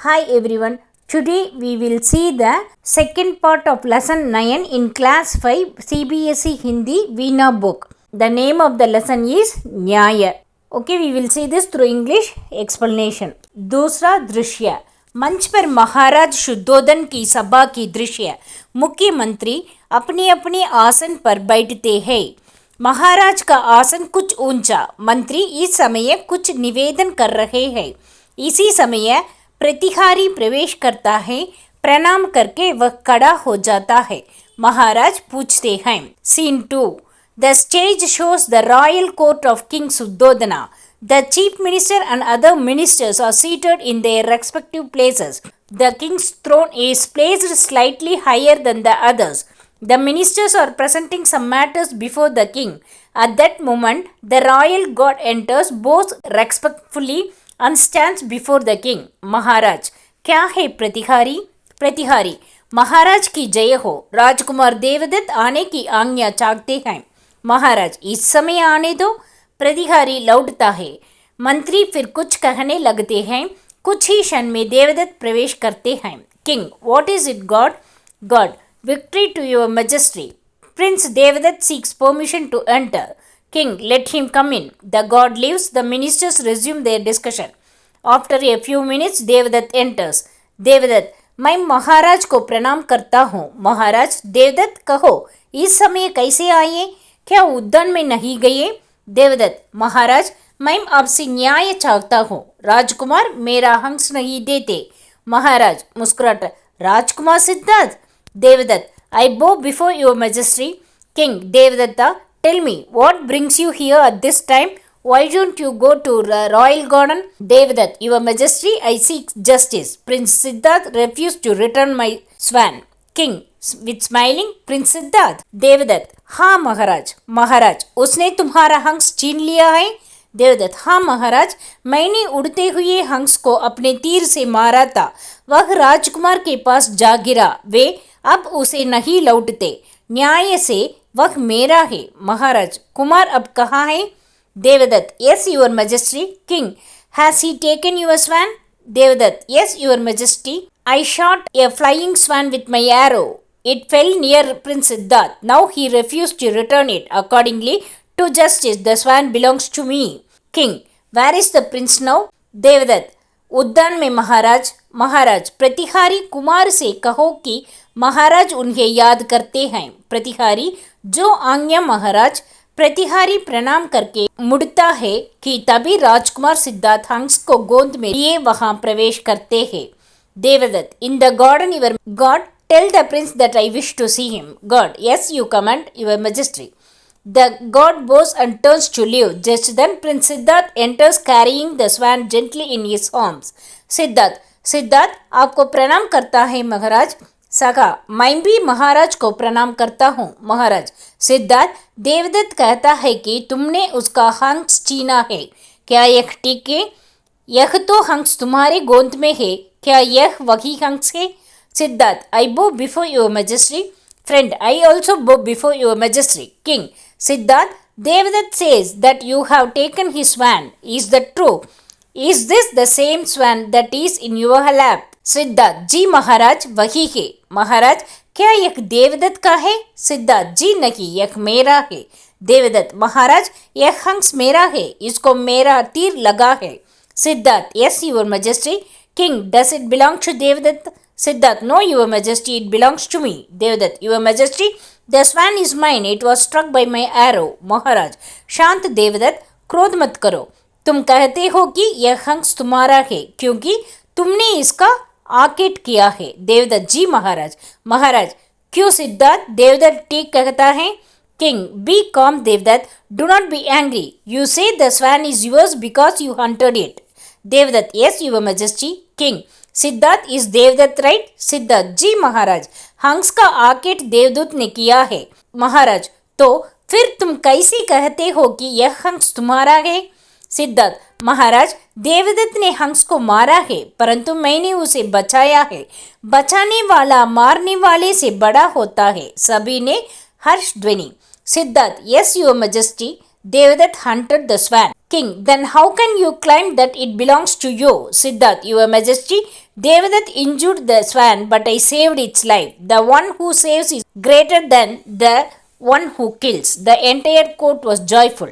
Hi everyone. Today we will see the second part of lesson 9 in class 5 CBSE Hindi Veena book. The name of the lesson is Nyaya. Okay, we will see this through English explanation. दूसरा दृश्य, मंच पर महाराज शुद्धोधन की सभा की दृश्य। मुख्यमंत्री अपने अपने आसन पर बैठते हैं। महाराज का आसन कुछ ऊंचा। मंत्री इस समय कुछ निवेदन कर रहे हैं। इसी समय प्रतिहारी प्रवेश करता है। प्रणाम करके वह खड़ा हो जाता है। महाराज पूछते हैं। Scene 2. The stage shows the royal court of King Suddhodana. The chief minister and other ministers are seated in their respective places. The king's throne is placed slightly higher than the others. The ministers are presenting some matters before the king. At that moment, the royal guard enters, bows respectfully and stands before the king. महाराज, क्या है प्रतिहारी? प्रतिहारी, महाराज की जय हो। राजकुमार देवदत्त आने की आज्ञा चाहते हैं। महाराज, इस समय आने दो। प्रतिहारी लौटता है। मंत्री फिर कुछ कहने लगते हैं। कुछ ही क्षण में देवदत्त प्रवेश करते हैं। King, what is it god? God, victory to your majesty. Prince Devdatta seeks permission to enter. King, let him come in. The god leaves. The ministers resume their discussion. After a few minutes, Devdutt enters. Devdutt, मैं महाराज को प्रणाम करता हूँ। महाराज, देवदत्त कहो, इस समय कैसे आए? क्या उद्यान में नहीं गए? देवदत्त, महाराज, मैं आपसे न्याय चाहता हूँ। राजकुमार मेरा हंस नहीं देते। महाराज मुस्कुराता, राजकुमार Siddharth. Devdutt, I bow before your majesty. King, Devdatta, tell me, what brings you here at this time? Why don't you go to the royal garden? Devdutt, your majesty, I seek justice. Prince Siddharth refused to return my swan. King, with smiling, Prince Siddharth. Devdutt, हाँ महाराज। महाराज, उसने तुम्हारा हंस छीन लिया है? देवदत्त, हाँ महाराज, मैंने उड़ते हुए हंस को अपने तीर से मारा था। वह राजकुमार के पास जा गिरा। वे अब उसे नहीं लौटते। न्याय से वह मेरा है। महाराज, कुमार अब कहाँ है? Devdatta, yes your majesty. King, has he taken your swan? Devdatta, yes your majesty. I shot a flying swan with my arrow. It fell near Prince Siddharth. Now he refused to return it. Accordingly to justice, the swan belongs to me. King, where is the prince now? Devdutt, उद्यान में महाराज। महाराज, प्रतिहारी कुमार से कहो कि महाराज उन्हें याद करते हैं। प्रतिहारी, जो आज्ञा महाराज। प्रतिहारी प्रणाम करके मुड़ता है कि तभी राजकुमार सिद्धार्थ हंस को गोद में लिए वहां प्रवेश करते हैं। Devdatta, in the garden your god, tell the prince that I wish to see him. God, yes, you command, your majesty. The god bows and turns to leave. Just then Prince Siddharth enters carrying the swan gently in his arms. Siddharth, Siddharth आपको प्रणाम करता है महाराज। सखा, मैं भी महाराज को प्रणाम करता हूँ महाराज। सिद्धार्थ, देवदत्त कहता है कि तुमने उसका हंस छीना है। क्या यह ठीक है? यह तो हंस तुम्हारे गोद में है। क्या यह वही हंस है? Siddharth, I bow before your majesty. Friend, I also bow before your majesty. King, Siddharth, Devdutt says that you have taken his swan. Is that true? Is this the same swan that is in your lap? Siddharth, जी महाराज, वही है। महाराज, क्या यह देवदत्त का है? सिद्धार्थ, जी नहीं, यह मेरा है। देवदत्त, महाराज, यह हंस मेरा है। इसको मेरा तीर लगा है। Siddharth, yes, your majesty. King, does it belong to Devdutt? Siddharth, no, your majesty, it belongs to me. Devdutt, your majesty, the swan is mine. It was struck by my arrow. महाराज, शांत देवदत्त, क्रोध मत करो। तुम कहते हो कि यह हंस तुम्हारा है क्योंकि तुमने इसका आकेट किया है। देवदत्त, जी महाराज। महाराज, क्यों सिद्धार्थ? देवदत्त ठीक कहता है। King, be calm Devdutt. Do not be angry. You say the swan is yours because you hunted it. Devdutt, yes, your majesty. King, Siddhartha, is Devadatta right? Siddhartha, जी महाराज, हंस का आकेट देवदत्त ने किया है। महाराज, तो फिर तुम कैसे कहते हो कि यह हंस तुम्हारा है? सिद्धार्थ, महाराज, देवदत्त ने हंस को मारा है परंतु मैंने उसे बचाया है। बचाने वाला मारने वाले से बड़ा होता है। सभी ने हर्ष ध्वनि। Siddharth, yes your majesty. Devdutt hunted the swan. King, then how can you claim that it belongs to you? Siddharth, your majesty, Devadatt injured the swan, but I saved its life. The one who saves is greater than the one who kills. The entire court was joyful.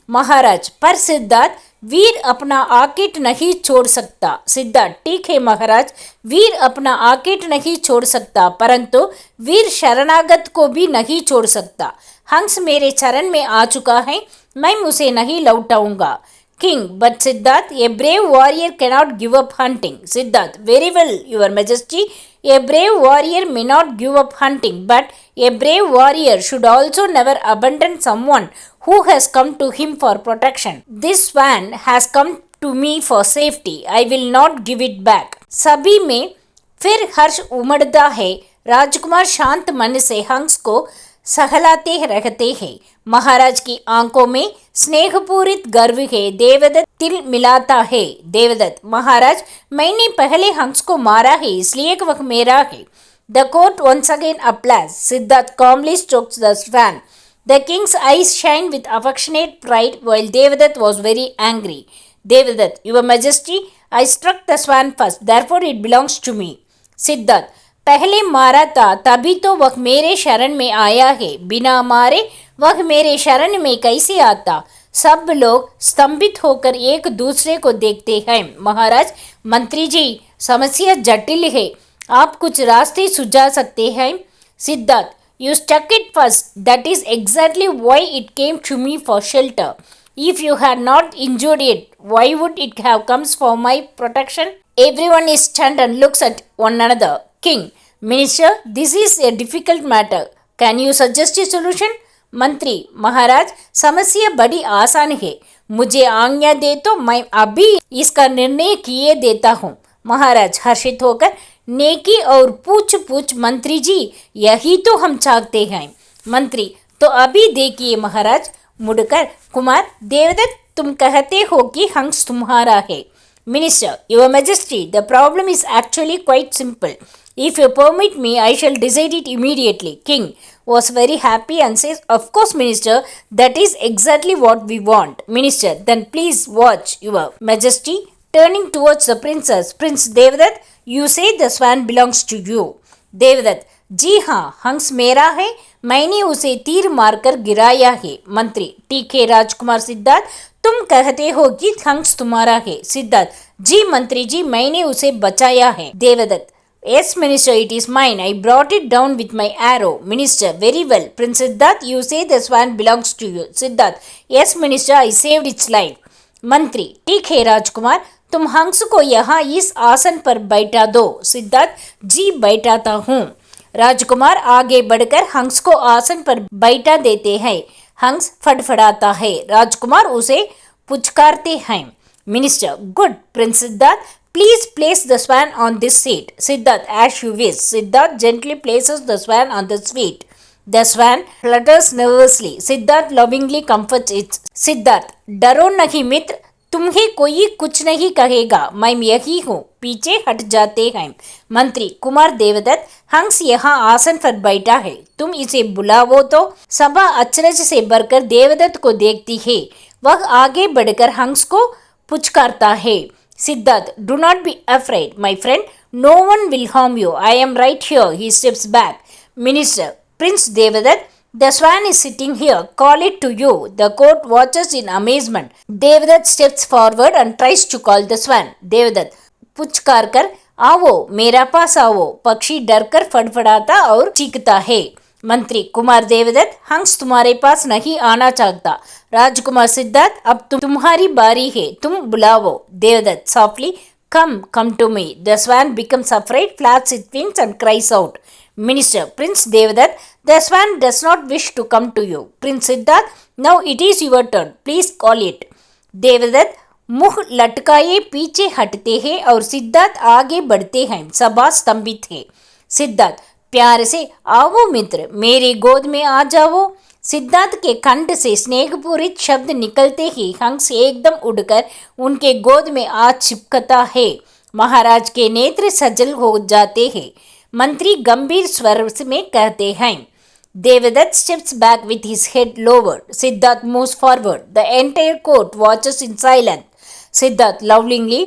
महाराज, पर सिद्धार्थ, वीर अपना आकेट नहीं छोड़ सकता. सिद्धार्थ, ठीक है महाराज, वीर अपना आकेट नहीं छोड़ सकता, परंतु वीर शरणागत को भी नहीं छोड़ सकता. हंस मेरे चरण में आ चुका है, मैं उसे नहीं लौटाऊंगा. King, but Siddharth, a brave warrior cannot give up hunting. Siddharth, very well, your majesty. A brave warrior may not give up hunting, but a brave warrior should also never abandon someone who has come to him for protection. This swan has come to me for safety. I will not give it back. सभी में फिर हर्ष उमड़ता है. राजकुमार शांत मन से हंस को सहलाते रहते हैं. महाराज की आंखों में स्नेहपूरित गर्व है. देवदत्त तिल मिलाता है. देवदत्त, महाराज, मैंने पहले हंस को मारा है, इसलिए वह मेरा है. The court once again applauds. Siddharth calmly strokes the swan. The king's eyes shine with affectionate pride while Devadatt was very angry. Devadatt, your majesty, I struck the swan first, therefore it belongs to me. Siddharth, पहले मारा था, तभी तो वह मेरे शरण में आया है. बिना मारे वह मेरे शरण में कैसे आता. सब लोग स्तंभित होकर एक दूसरे को देखते हैं. महाराज, मंत्री जी, समस्या जटिल है, आप कुछ रास्ते सुझा सकते हैं. Siddhartha, you stuck it first, that is exactly why it came to me for shelter. If you had not injured it, why would it have comes for my protection. Everyone is stunned and looks at one another. King, Minister, this is a difficult matter. Can you suggest a solution? मंत्री, महाराज, समस्या बड़ी आसान है, मुझे आज्ञा दे तो मैं अभी इसका निर्णय किए देता हूँ. महाराज हर्षित होकर, नेकी और पूछ पूछ मंत्री जी, यही तो हम चाहते हैं. मंत्री, तो अभी देखिए महाराज. मुड़कर, कुमार देवदत्त, तुम कहते हो कि हंस तुम्हारा है. Minister, your majesty, the problem is actually quite simple. If you permit me, I shall decide it immediately. King was very happy and says, of course, Minister, that is exactly what we want. Minister, then please watch, your majesty. Turning towards the princess, Prince Devadatt, you say the swan belongs to you. Devadatt, जी हाँ, हंस मेरा है, मैंने उसे तीर मारकर गिराया है. मंत्री, ठीक है राजकुमार सिद्धार्थ, तुम कहते हो कि हंस तुम्हारा है. सिद्धार्थ, जी मंत्री जी, मैंने उसे बचाया है. Devdutt, yes minister, it is mine. I brought it down with my arrow. Minister, very well. Prince Siddharth, you say the swan belongs to you. Siddharth, yes minister, I saved its life. मंत्री, ठीक है राजकुमार, तुम हंस को यहाँ इस आसन पर बैठा दो. सिद्धार्थ, जी बैठाता हूँ. राजकुमार आगे बढ़कर हंस को आसन पर बैठा देते हैं. हंस फड़फड़ाता है. राजकुमार उसे पुचकारते हैं. Minister, good. Prince Siddharth, please place the swan on this seat. Siddharth, as you wish. Siddharth gently places the swan on the seat. The swan flutters nervously. Siddharth lovingly comforts it. Siddharth, डरो नहीं मित्र, तुम्हें कोई कुछ नहीं कहेगा, मैं यही हूँ. पीछे हट जाते हैं. मंत्री, कुमार देवदत्त, हंस यहाँ आसन पर बैठा है, तुम इसे बुलाओ तो. सभा अचरज से भरकर देवदत्त को देखती है. वह आगे बढ़कर हंस को पुचकारता है. Siddharth, do not be afraid, my friend. No one will harm you. I am right here. He steps back. Minister, Prince Devadatt, the swan is sitting here. Call it to you. The court watches in amazement. Devadatt steps forward and tries to call the swan. Devadatt, पुचकार कर, आओ मेरा पास आओ. पक्षी डर कर फड़फड़ाता और चीखता है. मंत्री, कुमार देवदत्त, हंस तुम्हारे पास नहीं आना चाहता. राजकुमार सिद्धार्थ, अब तुम्हारी बारी है, तुम बुलाओ. Devdatta, softly, come to me. The swan becomes afraid, flaps its wings and cries out. Minister, Prince Devadatt, the swan does not wish to come to you. Prince Siddharth, now it is your turn. Please call it. Devdatta मुख लटकाए पीछे हटते हैं और सिद्धार्थ आगे बढ़ते हैं. सभा स्तंभित है. सिद्धार्थ, प्यार से, आओ मित्र, मेरे गोद में आ जाओ. सिद्धार्थ के कंठ से स्नेहपूरित शब्द निकलते ही हंस एकदम उड़कर उनके गोद में आ चिपकता है. महाराज के नेत्र सजल हो जाते हैं. मंत्री गंभीर स्वर में कहते हैं. Devadatt steps back with his head lowered. Siddharth moves forward. The entire court watches in silence. Siddharth lovingly,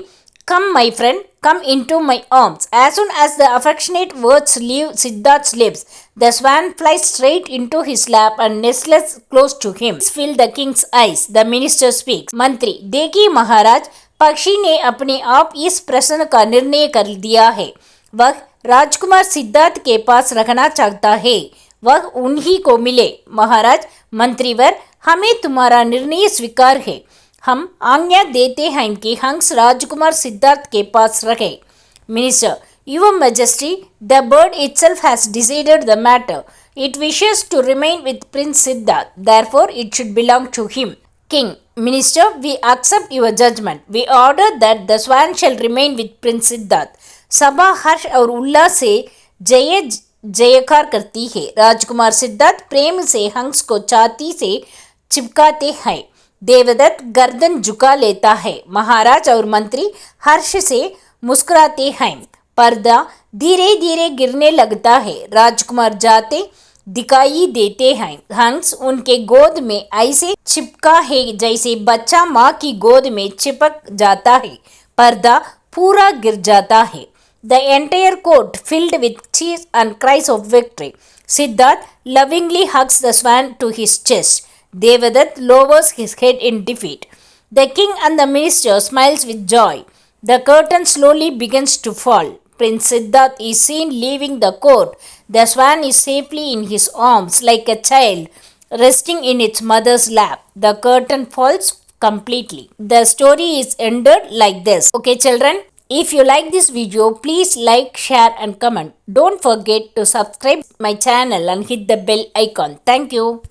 Come, my friend, come into my arms. As soon as the affectionate words leave Siddharth's lips, the swan flies straight into his lap and nestles close to him. Fill the king's eyes. The minister speaks. मंत्री, देखिए महाराज, पक्षी ने अपने आप इस प्रश्न का निर्णय कर दिया है. वह राजकुमार सिद्धार्थ के पास रखना चाहता है. वह उन्हीं को मिले. महाराज, मंत्रीवर, हमें तुम्हारा निर्णय स्वीकार है. हम आज्ञा देते हैं कि हंस राजकुमार सिद्धार्थ के पास रखे. Minister, Your Majesty, the bird itself has decided the matter. It wishes to remain with Prince Siddharth. Therefore, it should belong to him. King, Minister, we accept your judgment. We order that the swan shall remain with Prince Siddharth. सभा हर्ष और उल्लास से जय जयकार करती है. राजकुमार सिद्धार्थ प्रेम से हंस को छाती से चिपकाते हैं. देवदत्त गर्दन झुका लेता है. महाराज और मंत्री हर्ष से मुस्कुराते हैं. पर्दा धीरे धीरे गिरने लगता है. राजकुमार जाते दिखाई देते हैं. हंस उनके गोद में ऐसे चिपका है जैसे बच्चा माँ की गोद में चिपक जाता है. पर्दा पूरा गिर जाता है. The entire court filled with cheers and cries of victory. Siddharth lovingly hugs the swan to his chest. Devadatt lowers his head in defeat. The king and the minister smiles with joy. The curtain slowly begins to fall. Prince Siddharth is seen leaving the court. The swan is safely in his arms like a child resting in its mother's lap. The curtain falls completely. The story is ended like this. Okay, children. If you like this video, please like, share and comment. Don't forget to subscribe my channel and hit the bell icon. Thank you.